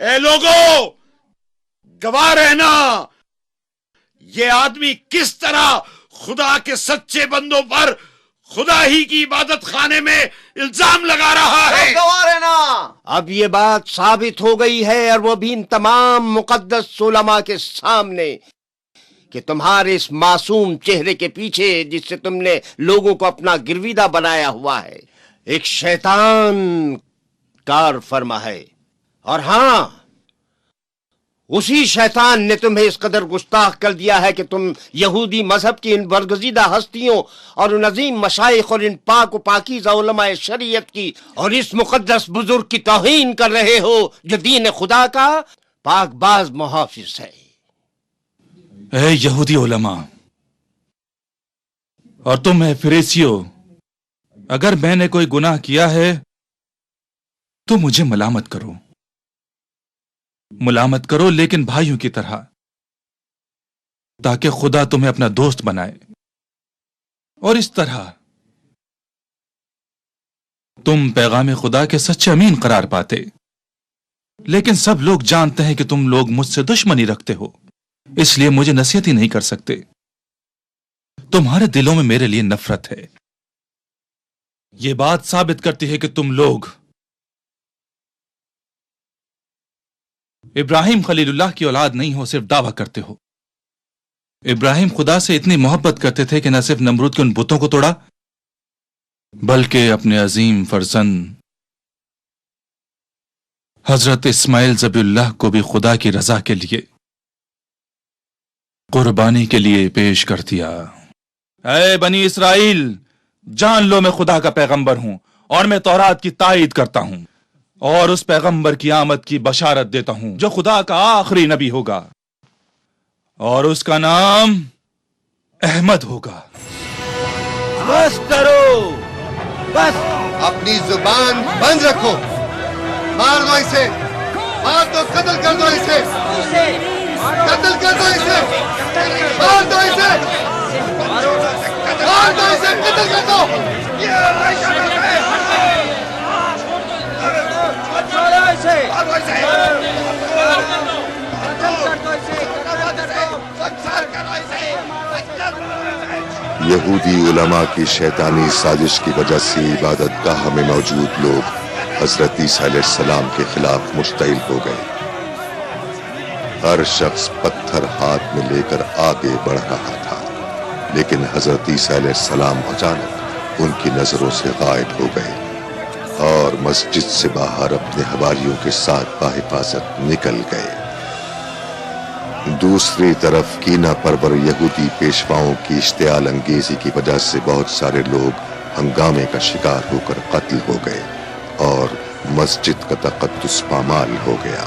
اے لوگو گواہ رہنا، یہ آدمی کس طرح خدا کے سچے بندوں پر خدا ہی کی عبادت خانے میں الزام لگا رہا ہے۔ گواہ رہنا۔ اب یہ بات ثابت ہو گئی ہے، اور وہ بھی ان تمام مقدس علماء کے سامنے، کہ تمہارے اس معصوم چہرے کے پیچھے جس سے تم نے لوگوں کو اپنا گرویدہ بنایا ہوا ہے، ایک شیطان کار فرما ہے۔ اور ہاں، اسی شیطان نے تمہیں اس قدر گستاخ کر دیا ہے کہ تم یہودی مذہب کی ان برگزیدہ ہستیوں اور ان عظیم مشائخ اور ان پاک و پاکیزہ علماء شریعت کی اور اس مقدس بزرگ کی توہین کر رہے ہو جو دین خدا کا پاک باز محافظ ہے۔ اے یہودی علماء اور تم اے فریسیو، اگر میں نے کوئی گناہ کیا ہے تو مجھے ملامت کرو لیکن بھائیوں کی طرح، تاکہ خدا تمہیں اپنا دوست بنائے، اور اس طرح تم پیغام خدا کے سچے امین قرار پاتے۔ لیکن سب لوگ جانتے ہیں کہ تم لوگ مجھ سے دشمنی رکھتے ہو، اس لیے مجھے نصیحت ہی نہیں کر سکتے۔ تمہارے دلوں میں میرے لیے نفرت ہے۔ یہ بات ثابت کرتی ہے کہ تم لوگ ابراہیم خلیل اللہ کی اولاد نہیں ہو، صرف دعویٰ کرتے ہو۔ ابراہیم خدا سے اتنی محبت کرتے تھے کہ نہ صرف نمرود کے ان بتوں کو توڑا، بلکہ اپنے عظیم فرزند حضرت اسماعیل ذبیح اللہ کو بھی خدا کی رضا کے لیے قربانی کے لیے پیش کر دیا۔ اے بنی اسرائیل، جان لو میں خدا کا پیغمبر ہوں، اور میں تورات کی تائید کرتا ہوں، اور اس پیغمبر کی آمد کی بشارت دیتا ہوں جو خدا کا آخری نبی ہوگا، اور اس کا نام احمد ہوگا۔ بس کرو، بس۔ اپنی زبان بند رکھو، مار دو اسے، مار دو، قتل کر دو اسے، قتل کر دو اسے، مار دو اسے، مار دو اسے، قتل کر دو۔ یہودی علماء کی شیطانی سازش کی وجہ سے عبادت گاہ میں موجود لوگ حضرت عیسیٰ علیہ السلام کے خلاف مشتعل ہو گئے۔ ہر شخص پتھر ہاتھ میں لے کر آگے بڑھ رہا تھا، لیکن حضرت عیسیٰ علیہ السلام اچانک ان کی نظروں سے غائب ہو گئے اور مسجد سے باہر اپنے حواریوں کے ساتھ بحفاظت نکل گئے۔ دوسری طرف کینہ پرور یہودی پیشواؤں کی اشتعال انگیزی کی وجہ سے بہت سارے لوگ ہنگامے کا شکار ہو کر قتل ہو گئے اور مسجد کا تقدس پامال ہو گیا۔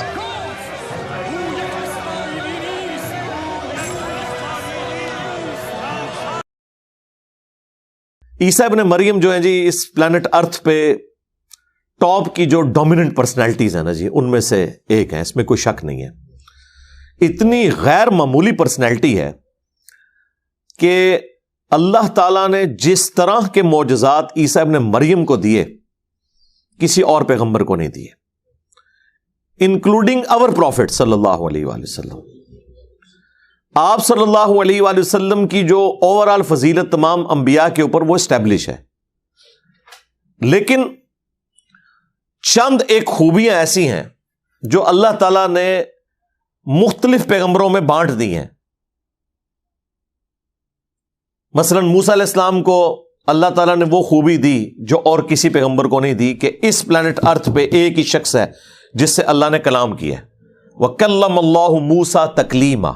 عیسیٰ ابن مریم جو ہیں جی، اس پلانٹ ارتھ پہ ٹاپ کی جو ڈومیننٹ پرسنالٹیز ہیں نا جی، ان میں سے ایک ہیں، اس میں کوئی شک نہیں ہے۔ اتنی غیر معمولی پرسنالٹی ہے کہ اللہ تعالیٰ نے جس طرح کے معجزات عیسیٰ ابن مریم کو دیے کسی اور پیغمبر کو نہیں دیے، انکلوڈنگ اور پروفٹ صلی اللہ علیہ وآلہ وسلم۔ آپ صلی اللہ علیہ وآلہ وسلم کی جو اوور آل فضیلت تمام انبیاء کے اوپر وہ اسٹیبلش ہے، لیکن چند ایک خوبیاں ایسی ہیں جو اللہ تعالیٰ نے مختلف پیغمبروں میں بانٹ دی ہیں۔ مثلا موسیٰ علیہ السلام کو اللہ تعالیٰ نے وہ خوبی دی جو اور کسی پیغمبر کو نہیں دی، کہ اس پلانٹ ارتھ پہ ایک ہی شخص ہے جس سے اللہ نے کلام کیا، وَكَلَّمَ اللَّهُ مُوسَىٰ تَكْلِيمًا۔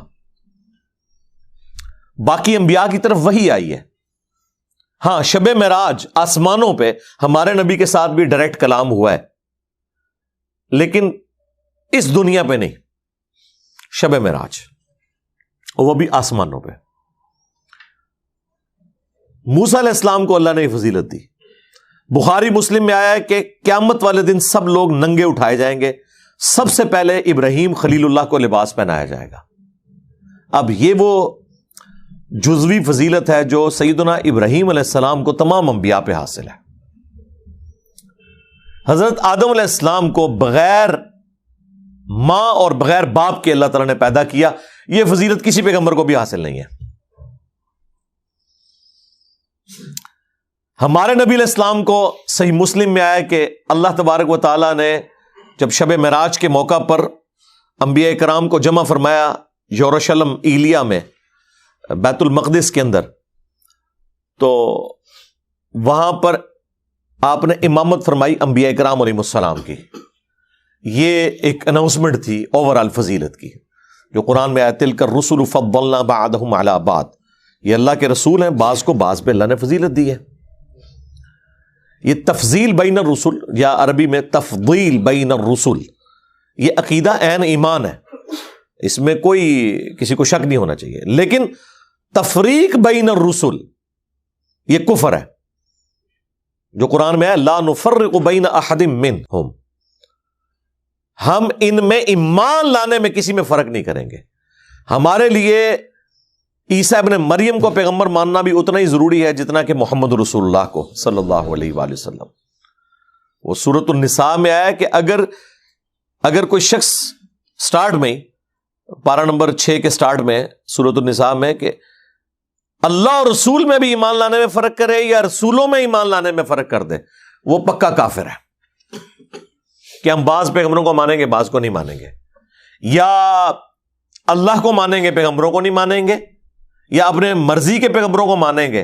باقی انبیاء کی طرف وہی آئی ہے۔ ہاں، شب معراج آسمانوں پہ ہمارے نبی کے ساتھ بھی ڈائریکٹ کلام ہوا ہے، لیکن اس دنیا پہ نہیں، شب معراج، وہ بھی آسمانوں پہ۔ موسیٰ علیہ السلام کو اللہ نے فضیلت دی۔ بخاری مسلم میں آیا ہے کہ قیامت والے دن سب لوگ ننگے اٹھائے جائیں گے، سب سے پہلے ابراہیم خلیل اللہ کو لباس پہنایا جائے گا۔ اب یہ وہ جزوی فضیلت ہے جو سیدنا ابراہیم علیہ السلام کو تمام انبیاء پہ حاصل ہے۔ حضرت آدم علیہ السلام کو بغیر ماں اور بغیر باپ کے اللہ تعالیٰ نے پیدا کیا. یہ فضیلت کسی پیغمبر کو بھی حاصل نہیں ہے. ہمارے نبی علیہ السلام کو صحیح مسلم میں آیا کہ اللہ تبارک و تعالیٰ نے جب شب معراج کے موقع پر انبیاء کرام کو جمع فرمایا یروشلم ایلیا میں بیت المقدس کے اندر، تو وہاں پر آپ نے امامت فرمائی انبیاء کرام علیہ السلام کی. یہ ایک اناؤنسمنٹ تھی اوور آل فضیلت کی، جو قرآن میں آیا تلک الرسل فضلنا بعضهم علی بعض. یہ اللہ کے رسول ہیں، بعض کو بعض پہ اللہ نے فضیلت دی ہے. یہ تفضیل بین الرسل یا عربی میں تفضیل بین الرسل، یہ عقیدہ عین ایمان ہے، اس میں کوئی کسی کو شک نہیں ہونا چاہیے. لیکن تفریق بین الرسل یہ کفر ہے، جو قرآن میں ہے لا نفرق بین احد منہم، ہم ان میں ایمان لانے میں کسی میں فرق نہیں کریں گے. ہمارے لیے عیسیٰ ابن مریم کو پیغمبر ماننا بھی اتنا ہی ضروری ہے جتنا کہ محمد رسول اللہ کو صلی اللہ علیہ وآلہ وسلم. وہ سورۃ النساء میں آیا کہ اگر کوئی شخص سٹارٹ میں پارہ نمبر 6 کے سٹارٹ میں سورۃ النساء میں کہ اللہ اور رسول میں بھی ایمان لانے میں فرق کرے یا رسولوں میں ایمان لانے میں فرق کر دے، وہ پکا کافر ہے. کہ ہم بعض پیغمبروں کو مانیں گے بعض کو نہیں مانیں گے، یا اللہ کو مانیں گے پیغمبروں کو نہیں مانیں گے، یا اپنے مرضی کے پیغمبروں کو مانیں گے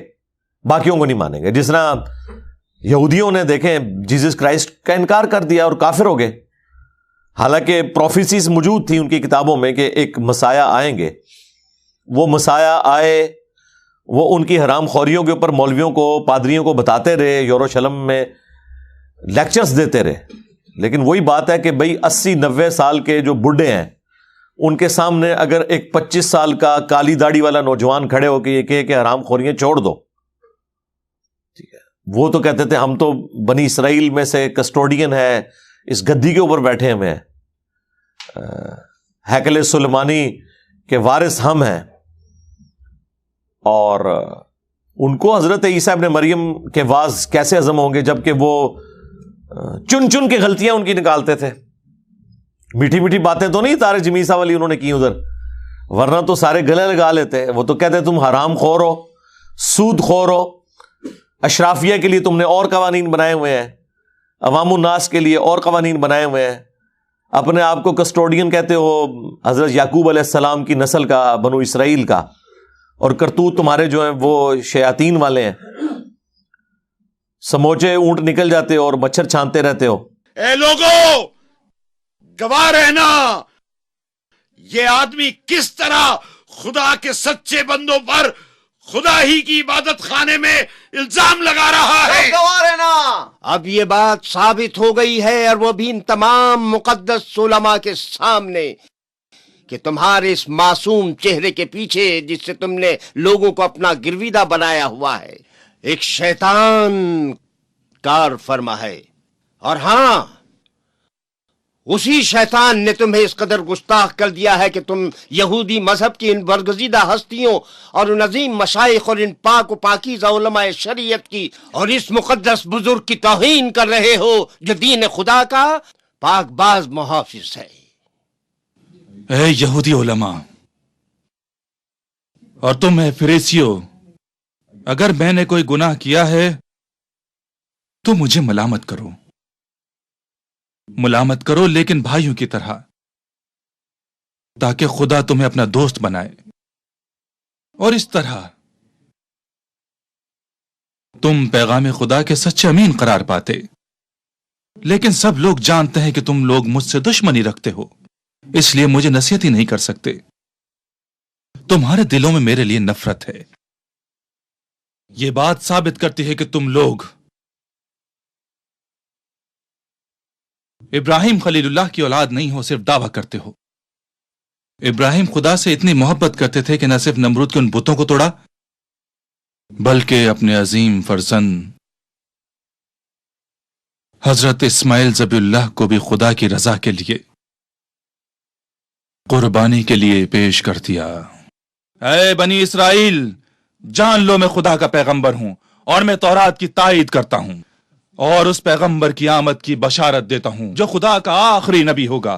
باقیوں کو نہیں مانیں گے. جس طرح یہودیوں نے دیکھیں جیزس کرائسٹ کا انکار کر دیا اور کافر ہو گئے، حالانکہ پروفیسیز موجود تھیں ان کی کتابوں میں کہ ایک مسایہ آئیں گے. وہ مسایہ آئے، وہ ان کی حرام خوریوں کے اوپر مولویوں کو پادریوں کو بتاتے رہے، یروشلم میں لیکچرز دیتے رہے. لیکن وہی بات ہے کہ بھئی 80-90 سال کے جو بڈھے ہیں ان کے سامنے اگر ایک 25 سال کا کالی داڑھی والا نوجوان کھڑے ہو کے یہ کہے کہ حرام خوریاں چھوڑ دو، ٹھیک ہے، وہ تو کہتے تھے ہم تو بنی اسرائیل میں سے کسٹوڈین ہے، اس گدی کے اوپر بیٹھے ہوئے ہیں، ہیکل سلیمانی کے وارث ہم ہیں. اور ان کو حضرت عیسیٰ ابن مریم کے واز کیسے ہضم ہوں گے جبکہ وہ چن چن کے غلطیاں ان کی نکالتے تھے. میٹھی میٹھی باتیں تو نہیں طارق جمیسا والی انہوں نے کی ادھر، ورنہ تو سارے گلے لگا لیتے. وہ تو کہتے تم حرام خور ہو، سود خور ہو، اشرافیہ کے لیے تم نے اور قوانین بنائے ہوئے ہیں، عوام الناس کے لیے اور قوانین بنائے ہوئے ہیں، اپنے آپ کو کسٹوڈین کہتے ہو حضرت یعقوب علیہ السلام کی نسل کا، بنو اسرائیل کا، اور کرتوت تمہارے جو ہیں وہ شیاطین والے ہیں. سموچے اونٹ نکل جاتے ہو اور مچھر چھانتے رہتے ہو. اے لوگوں، گواہ رہنا یہ آدمی کس طرح خدا کے سچے بندوں پر خدا ہی کی عبادت خانے میں الزام لگا رہا ہے. گواہ رہنا اب یہ بات ثابت ہو گئی ہے، اور وہ بھی ان تمام مقدس علماء کے سامنے، کہ تمہارے اس معصوم چہرے کے پیچھے جس سے تم نے لوگوں کو اپنا گرویدہ بنایا ہوا ہے، ایک شیطان کار فرما ہے. اور ہاں، اسی شیطان نے تمہیں اس قدر گستاخ کر دیا ہے کہ تم یہودی مذہب کی ان برگزیدہ ہستیوں اور ان عظیم مشائخ اور ان پاک و پاکیزہ علماء شریعت کی اور اس مقدس بزرگ کی توہین کر رہے ہو جو دین خدا کا پاک باز محافظ ہے. اے یہودی علماء اور تم اے فریسیو، اگر میں نے کوئی گناہ کیا ہے تو مجھے ملامت کرو، لیکن بھائیوں کی طرح، تاکہ خدا تمہیں اپنا دوست بنائے، اور اس طرح تم پیغام خدا کے سچے امین قرار پاتے. لیکن سب لوگ جانتے ہیں کہ تم لوگ مجھ سے دشمنی رکھتے ہو، اس لیے مجھے نصیحت ہی نہیں کر سکتے. تمہارے دلوں میں میرے لیے نفرت ہے. یہ بات ثابت کرتی ہے کہ تم لوگ ابراہیم خلیل اللہ کی اولاد نہیں ہو، صرف دعویٰ کرتے ہو. ابراہیم خدا سے اتنی محبت کرتے تھے کہ نہ صرف نمرود کے ان بتوں کو توڑا، بلکہ اپنے عظیم فرزند حضرت اسماعیل ذبیح اللہ کو بھی خدا کی رضا کے لیے قربانی کے لیے پیش کر دیا. اے بنی اسرائیل، جان لو میں خدا کا پیغمبر ہوں، اور میں تورات کی تائید کرتا ہوں، اور اس پیغمبر کی آمد کی بشارت دیتا ہوں جو خدا کا آخری نبی ہوگا.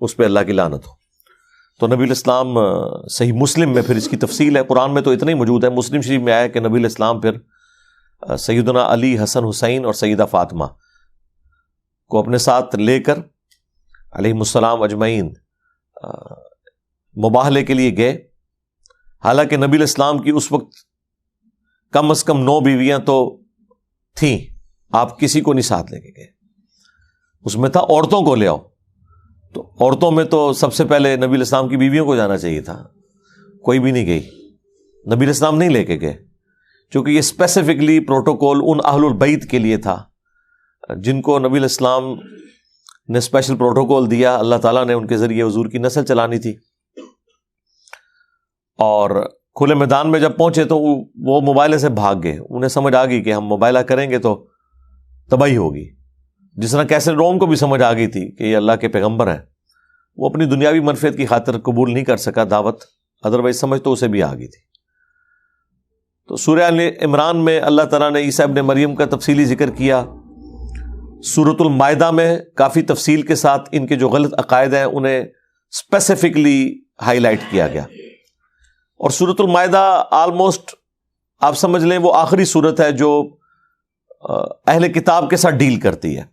اس پہ اللہ کی لعنت ہو. تو نبی الاسلام صحیح مسلم میں پھر اس کی تفصیل ہے، قرآن میں تو اتنا ہی موجود ہے، مسلم شریف میں آیا کہ نبی الاسلام پھر سیدنا علی، حسن، حسین اور سیدہ فاطمہ کو اپنے ساتھ لے کر علیہم السلام اجمعین مباہلے کے لیے گئے. حالانکہ نبی الاسلام کی اس وقت کم از کم 9 بیویاں تو تھیں، آپ کسی کو نہیں ساتھ لے کے گئے. اس میں تھا عورتوں کو لے آؤ، تو عورتوں میں تو سب سے پہلے نبی الاسلام کی بیویوں کو جانا چاہیے تھا، کوئی بھی نہیں گئی، نبی الاسلام نہیں لے کے گئے، چونکہ یہ اسپیسیفکلی پروٹوکول ان اہل البیت کے لیے تھا جن کو نبی الاسلام نے اسپیشل پروٹوکول دیا. اللہ تعالیٰ نے ان کے ذریعے حضور کی نسل چلانی تھی. اور کھلے میدان میں جب پہنچے تو وہ مباہلے سے بھاگ گئے. انہیں سمجھ آ گئی کہ ہم مباہلہ کریں گے تو تباہی ہوگی، جس طرح کیسر روم کو بھی سمجھ آ گئی تھی کہ یہ اللہ کے پیغمبر ہیں. وہ اپنی دنیاوی منفعت کی خاطر قبول نہیں کر سکا دعوت، ادروائز سمجھ تو اسے بھی آ گئی تھی. تو سورہ آل عمران میں اللہ تعالیٰ نے عیسیٰ ابن مریم کا تفصیلی ذکر کیا. سورۃ المائدہ میں کافی تفصیل کے ساتھ ان کے جو غلط عقائد ہیں انہیں اسپیسیفکلی ہائی لائٹ کیا گیا. اور سورۃ المائدہ آلموسٹ آپ سمجھ لیں وہ آخری سورت ہے جو اہل کتاب کے ساتھ ڈیل کرتی ہے.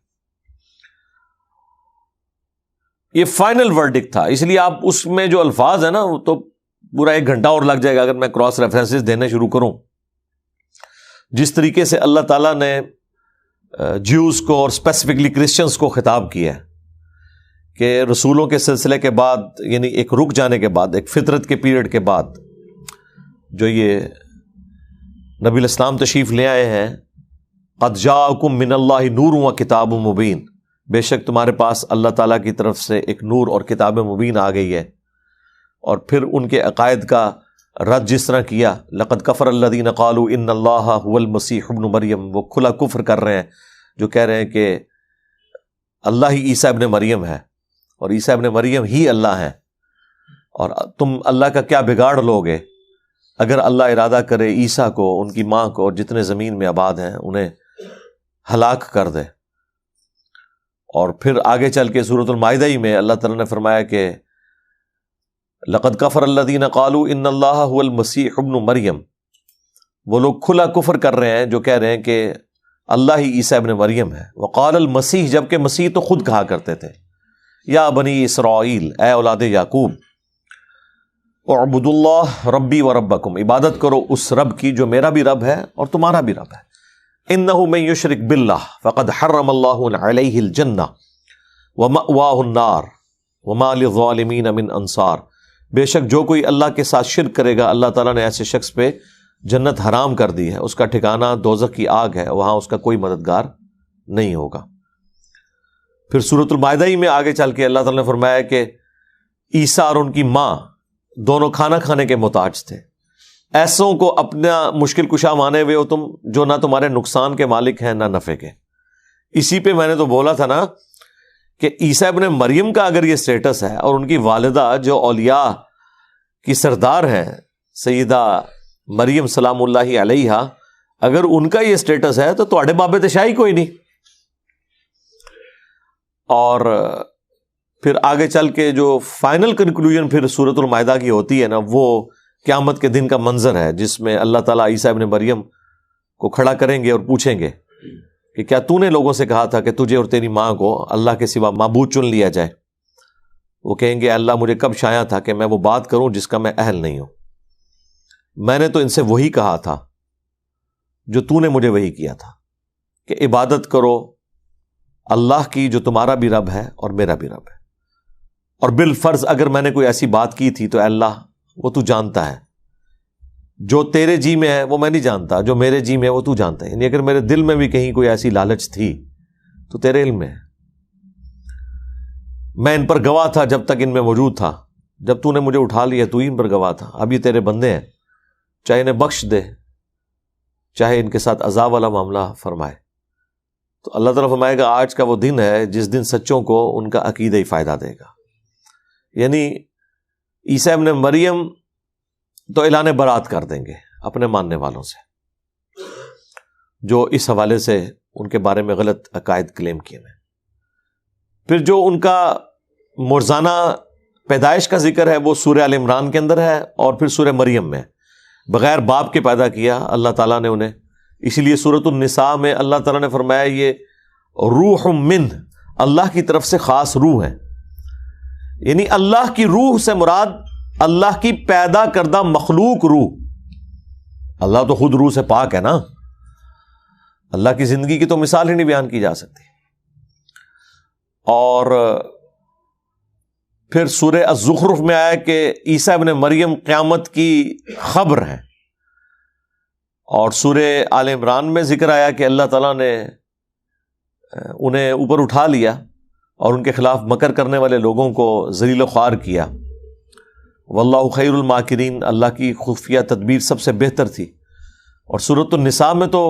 یہ فائنل ورڈکٹ تھا، اس لیے آپ اس میں جو الفاظ ہیں نا وہ تو پورا 1 گھنٹہ اور لگ جائے گا اگر میں کراس ریفرنسز دینے شروع کروں. جس طریقے سے اللہ تعالیٰ نے جیوز کو اور اسپیسیفکلی کرسچنس کو خطاب کیا ہے کہ رسولوں کے سلسلے کے بعد، یعنی ایک رک جانے کے بعد، ایک فطرت کے پیریڈ کے بعد جو یہ نبی الاسلام تشریف لے آئے ہیں، قد جاءکم من اللہ نور و کتاب مبین، بے شک تمہارے پاس اللہ تعالیٰ کی طرف سے ایک نور اور کتاب مبین آ گئی ہے. اور پھر ان کے عقائد کا رد جس طرح کیا، لقد کفر الذین قالوا ان اللہ هو المسیح ابن مریم، وہ کھلا کفر کر رہے ہیں جو کہہ رہے ہیں کہ اللہ ہی عیسیٰ ابن مریم ہے اور عیسیٰ ابن مریم ہی اللہ ہے، اور تم اللہ کا کیا بگاڑ لوگے اگر اللہ ارادہ کرے عیسیٰ کو، ان کی ماں کو اور جتنے زمین میں آباد ہیں انہیں ہلاک کر دے. اور پھر آگے چل کے سورۃ المائدہ ہی میں اللہ تعالیٰ نے فرمایا کہ لقد کفر الذین قالوا ان اللہ هو المسیح ابن مریم، وہ لوگ کھلا کفر کر رہے ہیں جو کہہ رہے ہیں کہ اللہ ہی عیسیٰ ابن مریم ہے. وقال المسیح، جبکہ مسیح تو خود کہا کرتے تھے یا بنی اسرائیل، اے اولاد یعقوب، اعبدوا اللہ ربی و ربکم، عبادت کرو اس رب کی جو میرا بھی رب ہے اور تمہارا بھی رب ہے. انہ من یشرک باللہ فقد حرم اللہ علیہ الجنہ ومأواہ النار وما للظالمین من انصار، بے شک جو کوئی اللہ کے ساتھ شرک کرے گا اللہ تعالیٰ نے ایسے شخص پہ جنت حرام کر دی ہے، اس کا ٹھکانہ دوزخ کی آگ ہے، وہاں اس کا کوئی مددگار نہیں ہوگا. پھر سورۃ المائدہ ہی میں آگے چل کے اللہ تعالیٰ نے فرمایا کہ عیسیٰ اور ان کی ماں دونوں کھانا کھانے کے محتاج تھے. ایسوں کو اپنا مشکل کشا مانے ہوئے ہو تم، جو نہ تمہارے نقصان کے مالک ہیں نہ نفع کے. اسی پہ میں نے تو بولا تھا نا کہ عیسیٰ ابن مریم کا اگر یہ سٹیٹس ہے اور ان کی والدہ جو اولیاء کی سردار ہیں سیدہ مریم سلام اللہ علیہا، اگر ان کا یہ سٹیٹس ہے تو تواڈے بابے تے شاہی کوئی نہیں. اور پھر آگے چل کے جو فائنل کنکلوژن پھر سورۃ المائدہ کی ہوتی ہے نا، وہ قیامت کے دن کا منظر ہے جس میں اللہ تعالیٰ عیسیٰ ابن مریم کو کھڑا کریں گے اور پوچھیں گے کہ کیا تو نے لوگوں سے کہا تھا کہ تجھے اور تیری ماں کو اللہ کے سوا معبود چن لیا جائے؟ وہ کہیں گے اللہ مجھے کب شایع تھا کہ میں وہ بات کروں جس کا میں اہل نہیں ہوں. میں نے تو ان سے وہی کہا تھا جو تو نے مجھے وہی کیا تھا کہ عبادت کرو اللہ کی جو تمہارا بھی رب ہے اور میرا بھی رب ہے. اور بالفرض اگر میں نے کوئی ایسی بات کی تھی تو اے اللہ وہ تو جانتا ہے، جو تیرے جی میں ہے وہ میں نہیں جانتا، جو میرے جی میں ہے وہ تو جانتا ہے. یعنی اگر میرے دل میں بھی کہیں کوئی ایسی لالچ تھی تو تیرے علم میں ہے. میں ان پر گواہ تھا جب تک ان میں موجود تھا، جب تو نے مجھے اٹھا لیا تو ہی ان پر گواہ تھا. اب یہ تیرے بندے ہیں، چاہے انہیں بخش دے چاہے ان کے ساتھ عذاب والا معاملہ فرمائے. تو اللہ تعالیٰ فرمائے گا آج کا وہ دن ہے جس دن سچوں کو ان کا عقیدہ ہی فائدہ دے گا. یعنی عیسیٰ ابن مریم تو اعلان برات کر دیں گے اپنے ماننے والوں سے جو اس حوالے سے ان کے بارے میں غلط عقائد کلیم کیے ہیں. پھر جو ان کا مرزانہ پیدائش کا ذکر ہے وہ سورہ آل عمران کے اندر ہے اور پھر سورہ مریم میں. بغیر باپ کے پیدا کیا اللہ تعالیٰ نے انہیں، اسی لیے سورۃ النساء میں اللہ تعالیٰ نے فرمایا یہ روح من، اللہ کی طرف سے خاص روح ہے. یعنی اللہ کی روح سے مراد اللہ کی پیدا کردہ مخلوق روح. اللہ تو خود روح سے پاک ہے نا، اللہ کی زندگی کی تو مثال ہی نہیں بیان کی جا سکتی. اور پھر سورہ الزخرف میں آیا کہ عیسیٰ ابن مریم قیامت کی خبر ہے. اور سورہ آل عمران میں ذکر آیا کہ اللہ تعالیٰ نے انہیں اوپر اٹھا لیا اور ان کے خلاف مکر کرنے والے لوگوں کو ذلیل و خوار کیا. واللہ خیر الماکرین، اللہ کی خفیہ تدبیر سب سے بہتر تھی. اور سورۃ النساء میں تو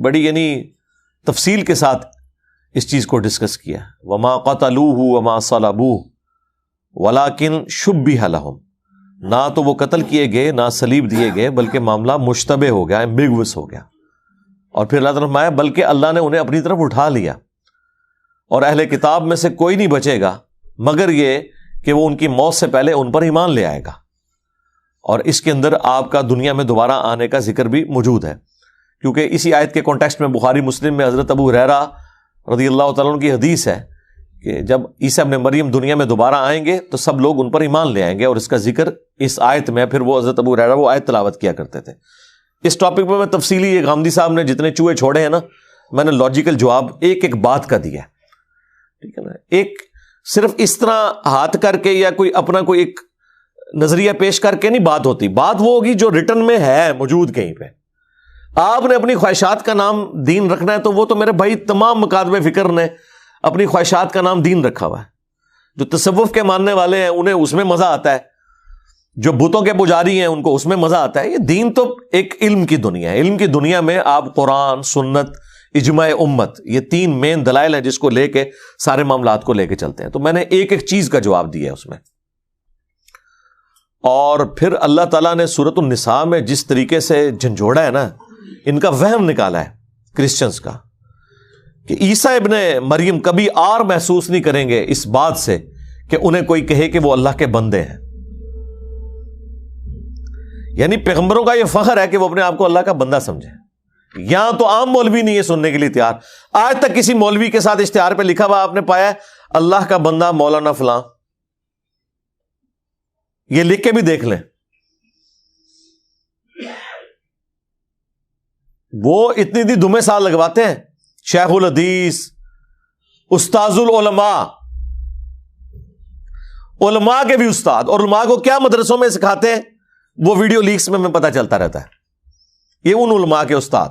بڑی یعنی تفصیل کے ساتھ اس چیز کو ڈسکس کیا. وما قتلوہ وما صلبوہ ولکن شبہ لہم، نہ تو وہ قتل کیے گئے نہ صلیب دیے گئے بلکہ معاملہ مشتبہ ہو گیا، ایمبیگوس ہو گیا. اور پھر اللہ تعالیٰ نے فرمایا بلکہ اللہ نے انہیں اپنی طرف اٹھا لیا اور اہل کتاب میں سے کوئی نہیں بچے گا مگر یہ کہ وہ ان کی موت سے پہلے ان پر ایمان لے آئے گا. اور اس کے اندر آپ کا دنیا میں دوبارہ آنے کا ذکر بھی موجود ہے، کیونکہ اسی آیت کے کانٹیکسٹ میں بخاری مسلم میں حضرت ابو ہریرہ رضی اللہ تعالیٰ عنہ کی حدیث ہے کہ جب عیسیٰ ابن مریم دنیا میں دوبارہ آئیں گے تو سب لوگ ان پر ایمان لے آئیں گے. اور اس کا ذکر اس آیت میں پھر وہ حضرت ابو ہریرہ وہ آیت تلاوت کیا کرتے تھے. اس ٹاپک پہ میں تفصیلی، یہ غامدی صاحب نے جتنے چوہے چھوڑے ہیں نا، میں نے لاجیکل جواب ایک ایک بات کا دیا، ٹھیک ہے نا. ایک صرف اس طرح ہاتھ کر کے یا کوئی اپنا کوئی ایک نظریہ پیش کر کے نہیں بات ہوتی. بات وہ ہوگی جو ریٹن میں ہے موجود کہیں پہ. آپ نے اپنی خواہشات کا نام دین رکھنا ہے تو وہ تو میرے بھائی تمام مکاتب فکر نے اپنی خواہشات کا نام دین رکھا ہوا ہے. جو تصوف کے ماننے والے ہیں انہیں اس میں مزہ آتا ہے، جو بتوں کے پجاری ہیں ان کو اس میں مزہ آتا ہے. یہ دین تو ایک علم کی دنیا ہے. علم کی دنیا میں آپ قرآن، سنت، اجماع امت، یہ تین مین دلائل ہیں جس کو لے کے سارے معاملات کو لے کے چلتے ہیں. تو میں نے ایک ایک چیز کا جواب دیا ہے اس میں. اور پھر اللہ تعالیٰ نے سورۃ النساء میں جس طریقے سے جھنجھوڑا ہے نا، ان کا وہم نکالا ہے کرسچنز کا کہ عیسیٰ ابن مریم کبھی آر محسوس نہیں کریں گے اس بات سے کہ انہیں کوئی کہے کہ وہ اللہ کے بندے ہیں. یعنی پیغمبروں کا یہ فخر ہے کہ وہ اپنے آپ کو اللہ کا بندہ سمجھے. یہاں تو عام مولوی نہیں ہے سننے کے لیے تیار. آج تک کسی مولوی کے ساتھ اشتہار پہ لکھا ہوا آپ نے پایا ہے اللہ کا بندہ مولانا فلاں؟ یہ لکھ کے بھی دیکھ لیں. وہ اتنی دمے سال لگواتے ہیں، شیخ الحدیث، استاذ العلماء، علماء کے بھی استاد. اور علماء کو کیا مدرسوں میں سکھاتے ہیں وہ ویڈیو لیکس میں پتہ چلتا رہتا ہے. یہ ان علماء کے استاد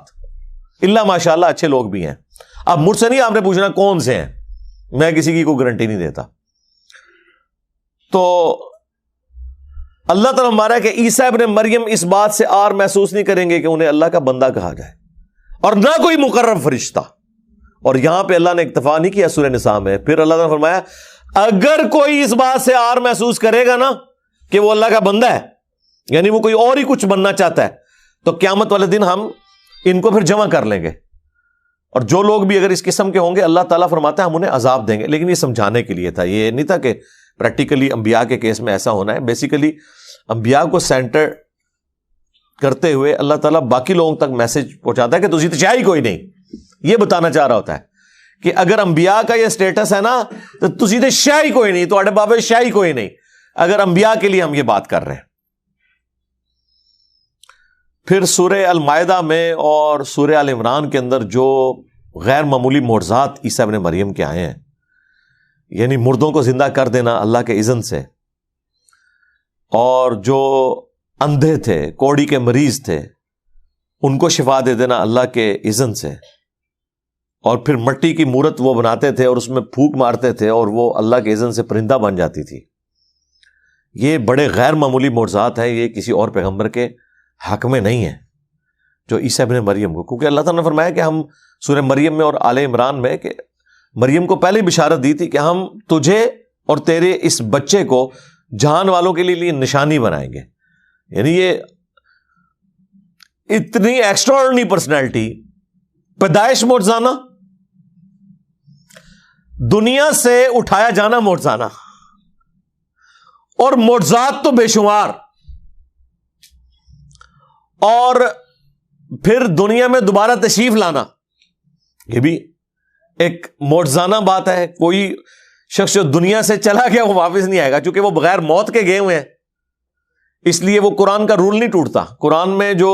اللہ ماشاءاللہ اچھے لوگ بھی ہیں. اب مجھ سے نہیں آپ نے پوچھنا کون سے ہیں، میں کسی کی کوئی گارنٹی نہیں دیتا. تو اللہ تعالیٰ ہمارا کہ عیسیٰ ابن مریم اس بات سے آر محسوس نہیں کریں گے کہ انہیں اللہ کا بندہ کہا جائے، اور نہ کوئی مقرر فرشتہ. اور یہاں پہ اللہ نے اکتفا نہیں کیا سورہ نساء میں. پھر اللہ تعالیٰ نے فرمایا اگر کوئی اس بات سے آر محسوس کرے گا نا کہ وہ اللہ کا بندہ ہے، یعنی وہ کوئی اور ہی کچھ بننا چاہتا ہے، تو قیامت والے دن ہم ان کو پھر جمع کر لیں گے. اور جو لوگ بھی اگر اس قسم کے ہوں گے اللہ تعالیٰ فرماتا ہے ہم انہیں عذاب دیں گے. لیکن یہ سمجھانے کے لیے تھا، یہ نہیں تھا کہ پریکٹیکلی انبیاء کے کیس میں ایسا ہونا ہے. بیسیکلی انبیاء کو سینٹر کرتے ہوئے اللہ تعالیٰ باقی لوگوں تک میسج پہنچاتا ہے کہ تجھے تو شاہی کوئی نہیں. یہ بتانا چاہ رہا ہوتا ہے کہ اگر انبیاء کا یہ سٹیٹس ہے نا تو تجھے تو شاہی کوئی نہیں، تو اڈے بابے شاہی کوئی نہیں. اگر انبیاء کے لیے ہم یہ بات کر رہے ہیں. پھر سورہ المائدہ میں اور سورہ آل عمران کے اندر جو غیر معمولی معجزات عیسیٰ ابن مریم کے آئے ہیں، یعنی مردوں کو زندہ کر دینا اللہ کے اذن سے، اور جو اندھے تھے، کوڑی کے مریض تھے، ان کو شفا دے دینا اللہ کے اذن سے، اور پھر مٹی کی مورت وہ بناتے تھے اور اس میں پھونک مارتے تھے اور وہ اللہ کے اذن سے پرندہ بن جاتی تھی. یہ بڑے غیر معمولی معجزات ہیں. یہ کسی اور پیغمبر کے حق میں نہیں ہے جو عیسیٰ ابن مریم کو، کیونکہ اللہ تعالیٰ نے فرمایا کہ ہم سورہ مریم میں اور آل عمران میں کہ مریم کو پہلے بشارت دی تھی کہ ہم تجھے اور تیرے اس بچے کو جہان والوں کے لیے نشانی بنائیں گے. یعنی یہ اتنی ایکسٹراآرڈنری پرسنالٹی، پیدائش معجزانہ، دنیا سے اٹھایا جانا معجزانہ، اور معجزات تو بے شمار، اور پھر دنیا میں دوبارہ تشریف لانا، یہ بھی ایک معجزانہ بات ہے۔ کوئی شخص جو دنیا سے چلا گیا وہ واپس نہیں آئے گا، چونکہ وہ بغیر موت کے گئے ہوئے ہیں، اس لیے وہ قرآن کا رول نہیں ٹوٹتا۔ قرآن میں جو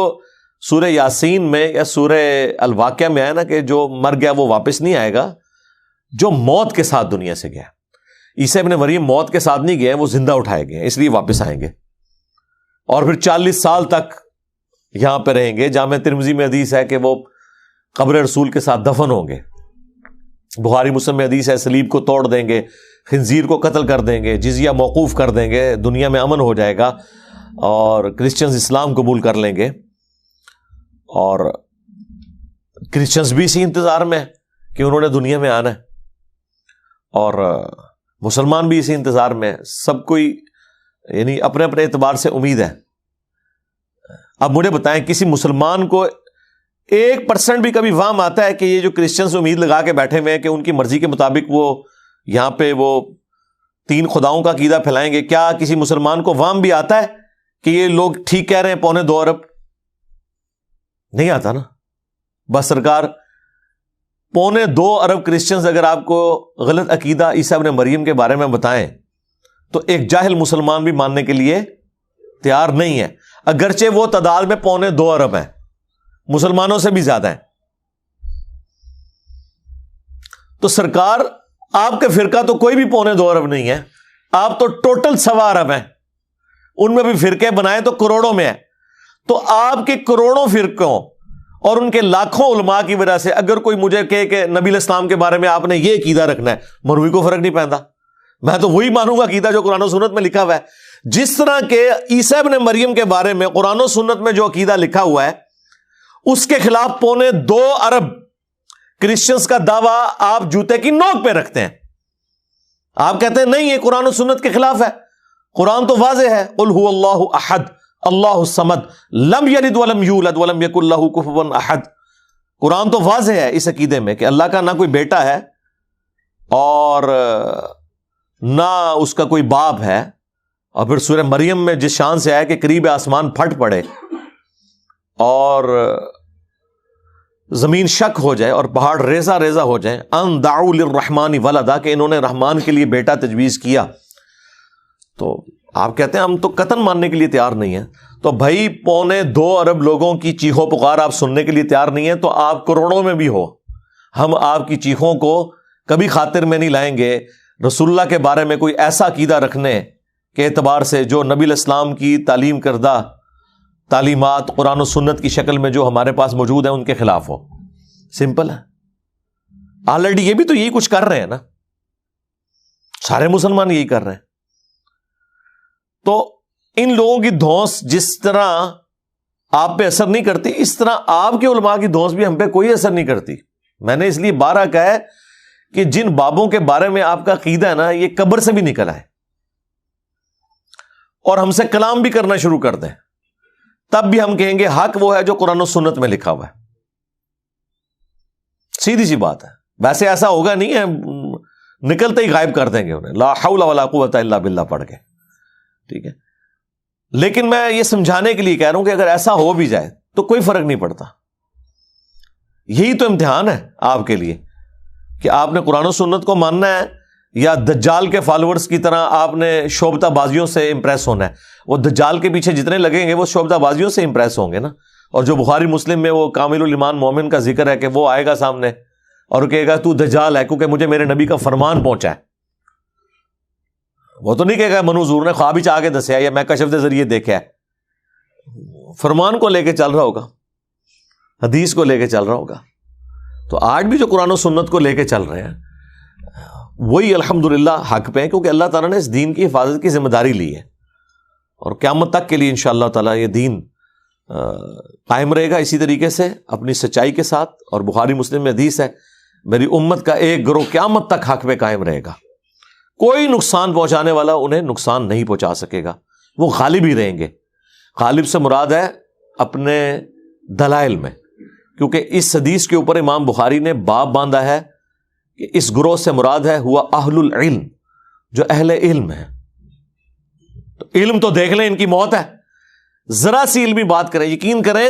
سورہ یاسین میں یا سورہ الواقعہ میں آیا نا کہ جو مر گیا وہ واپس نہیں آئے گا، جو موت کے ساتھ دنیا سے گیا۔ عیسیٰ ابن مریم موت کے ساتھ نہیں گئے، وہ زندہ اٹھائے گئے، اس لیے واپس آئیں گے، اور پھر 40 سال تک یہاں پہ رہیں گے۔ جامع ترمذی میں حدیث ہے کہ وہ قبر رسول کے ساتھ دفن ہوں گے۔ بخاری مسلم میں حدیث ہے صلیب کو توڑ دیں گے، خنزیر کو قتل کر دیں گے، جزیہ موقوف کر دیں گے، دنیا میں امن ہو جائے گا، اور کرسچنز اسلام قبول کر لیں گے۔ اور کرسچنز بھی اسی انتظار میں کہ انہوں نے دنیا میں آنا ہے، اور مسلمان بھی اسی انتظار میں، سب کوئی یعنی اپنے اپنے اعتبار سے امید ہے۔ اب مجھے بتائیں کسی مسلمان کو 1% بھی کبھی وہم آتا ہے کہ یہ جو کرسچنز امید لگا کے بیٹھے ہوئے ہیں کہ ان کی مرضی کے مطابق وہ یہاں پہ وہ 3 خداؤں کا عقیدہ پھیلائیں گے، کیا کسی مسلمان کو وہم بھی آتا ہے کہ یہ لوگ ٹھیک کہہ رہے ہیں 2.25 ارب؟ نہیں آتا نا۔ بس سرکار 2.25 ارب کرسچنز اگر آپ کو غلط عقیدہ عیسیٰ ابن مریم کے بارے میں بتائیں تو ایک جاہل مسلمان بھی ماننے کے لیے تیار نہیں ہے، اگرچہ وہ تعداد میں 2.25 ارب ہے، مسلمانوں سے بھی زیادہ ہیں۔ تو سرکار آپ کے فرقہ تو کوئی بھی 2.25 ارب نہیں ہے، آپ تو ٹوٹل 1.25 ارب ہیں، ان میں بھی فرقے بنائے تو کروڑوں میں ہے۔ تو آپ کے کروڑوں فرقوں اور ان کے لاکھوں علماء کی وجہ سے اگر کوئی مجھے کہے کہ نبی علیہ السلام کے بارے میں آپ نے یہ عقیدہ رکھنا ہے، مروی کو فرق نہیں پہنتا، میں تو وہی مانوں گا عقیدہ جو قرآن و سنت میں لکھا ہوا ہے۔ جس طرح کہ عیسیٰ ابن مریم کے بارے میں قرآن و سنت میں جو عقیدہ لکھا ہوا ہے اس کے خلاف 2.25 ارب کرسچنز کا دعویٰ آپ جوتے کی نوک پہ رکھتے ہیں۔ آپ کہتے ہیں نہیں یہ قرآن و سنت کے خلاف ہے، قرآن تو واضح ہے، قل هو اللہ احد اللہ الصمد لم یلد ولم یولد ولم یکن لہ کفوا احد۔ قرآن تو واضح ہے اس عقیدے میں کہ اللہ کا نہ کوئی بیٹا ہے اور نہ اس کا کوئی باپ ہے، اور پھر سورہ مریم میں جس شان سے آیا کہ قریب آسمان پھٹ پڑے اور زمین شک ہو جائے اور پہاڑ ریزہ ریزہ ہو جائیں، ان دعوا للرحمن ولدا، کہ انہوں نے رحمان کے لیے بیٹا تجویز کیا، تو آپ کہتے ہیں ہم تو قطعاً ماننے کے لیے تیار نہیں ہیں۔ تو بھائی 2.25 ارب لوگوں کی چیخو پکار آپ سننے کے لیے تیار نہیں ہیں، تو آپ کروڑوں میں بھی ہو، ہم آپ کی چیخوں کو کبھی خاطر میں نہیں لائیں گے۔ رسول اللہ کے بارے میں کوئی ایسا عقیدہ رکھنے کے اعتبار سے جو نبی علیہ السلام کی تعلیم کردہ تعلیمات قرآن و سنت کی شکل میں جو ہمارے پاس موجود ہیں ان کے خلاف ہو، سمپل ہے۔ آلریڈی یہ بھی تو یہی کچھ کر رہے ہیں نا، سارے مسلمان یہی کر رہے ہیں۔ تو ان لوگوں کی دھونس جس طرح آپ پہ اثر نہیں کرتی، اس طرح آپ کے علماء کی دھونس بھی ہم پہ کوئی اثر نہیں کرتی۔ میں نے اس لیے بارہ کہا ہے کہ جن بابوں کے بارے میں آپ کا عقیدہ ہے نا یہ قبر سے بھی نکل آئے اور ہم سے کلام بھی کرنا شروع کر دیں، تب بھی ہم کہیں گے حق وہ ہے جو قرآن و سنت میں لکھا ہوا ہے۔ سیدھی سی بات ہے، ویسے ایسا ہوگا نہیں ہے، نکلتے ہی غائب کر دیں گے انہیں، لا حول ولا قوت الا باللہ پڑھ کے، ٹھیک ہے۔ لیکن میں یہ سمجھانے کے لیے کہہ رہا ہوں کہ اگر ایسا ہو بھی جائے تو کوئی فرق نہیں پڑتا۔ یہی تو امتحان ہے آپ کے لیے کہ آپ نے قرآن و سنت کو ماننا ہے یا دجال کے فالوورز کی طرح آپ نے شعبدہ بازیوں سے امپریس ہونا ہے۔ وہ دجال کے پیچھے جتنے لگیں گے وہ شعبدہ بازیوں سے امپریس ہوں گے نا۔ اور جو بخاری مسلم میں وہ کامل الایمان مومن کا ذکر ہے کہ وہ آئے گا سامنے اور کہے گا تو دجال ہے کیونکہ مجھے میرے نبی کا فرمان پہنچا ہے۔ وہ تو نہیں کہے گا منو حضور نے خواب ہی آ کے دسیا یا میں کشف کے ذریعے دیکھا ہے، فرمان کو لے کے چل رہا ہوگا، حدیث کو لے کے چل رہا ہوگا۔ تو آج بھی جو قرآن و سنت کو لے کے چل رہے ہیں وہی الحمدللہ حق پہ ہیں، کیونکہ اللہ تعالیٰ نے اس دین کی حفاظت کی ذمہ داری لی ہے، اور قیامت تک کے لیے انشاءاللہ تعالیٰ یہ دین قائم رہے گا اسی طریقے سے اپنی سچائی کے ساتھ۔ اور بخاری مسلم میں حدیث ہے میری امت کا ایک گروہ قیامت تک حق پہ قائم رہے گا، کوئی نقصان پہنچانے والا انہیں نقصان نہیں پہنچا سکے گا، وہ غالب ہی رہیں گے۔ غالب سے مراد ہے اپنے دلائل میں، کیونکہ اس حدیث کے اوپر امام بخاری نے باب باندھا ہے کہ اس گروہ سے مراد ہے ہوا اہل العلم، جو اہل علم ہے. تو علم تو دیکھ لیں ان کی موت ہے، ذرا سی علمی بات کریں. یقین کریں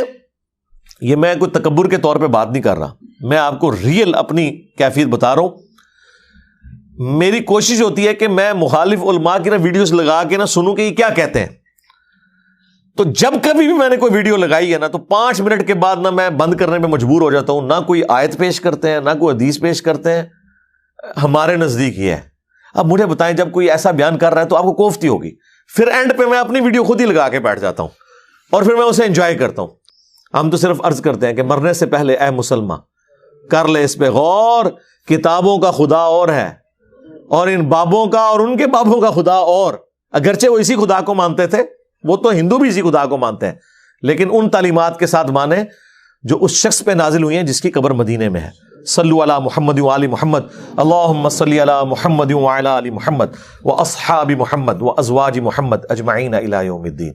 یہ میں کوئی تکبر کے طور پہ بات نہیں کر رہا، میں آپ کو ریئل اپنی کیفیت بتا رہا ہوں. میری کوشش ہوتی ہے کہ میں مخالف علماء کی نا ویڈیوز لگا کے نا سنوں کہ یہ کیا کہتے ہیں. تو جب کبھی بھی میں نے کوئی ویڈیو لگائی ہے نا تو 5 منٹ کے بعد نہ میں بند کرنے پہ مجبور ہو جاتا ہوں. نہ کوئی آیت پیش کرتے ہیں، نہ کوئی حدیث پیش کرتے ہیں. ہمارے نزدیک یہ ہے. اب مجھے بتائیں جب کوئی ایسا بیان کر رہا ہے تو آپ کو کوفتی ہوگی. پھر اینڈ پہ میں اپنی ویڈیو خود ہی لگا کے بیٹھ جاتا ہوں اور پھر میں اسے انجوائے کرتا ہوں. ہم تو صرف عرض کرتے ہیں کہ مرنے سے پہلے اے مسلمان کر لے اس پہ غور، کتابوں کا خدا اور ہے اور ان بابوں کا اور ان کے بابوں کا خدا اور. اگرچہ وہ اسی خدا کو مانتے تھے، وہ تو ہندو بھی اسی خدا کو مانتے ہیں، لیکن ان تعلیمات کے ساتھ مانے جو اس شخص پہ نازل ہوئی ہیں جس کی قبر مدینے میں ہے. صلو علی محمد و آل محمد، اللہم صلی علی محمد و علی آل محمد و اصحاب محمد و ازواج محمد اجمعین الی یوم الدین.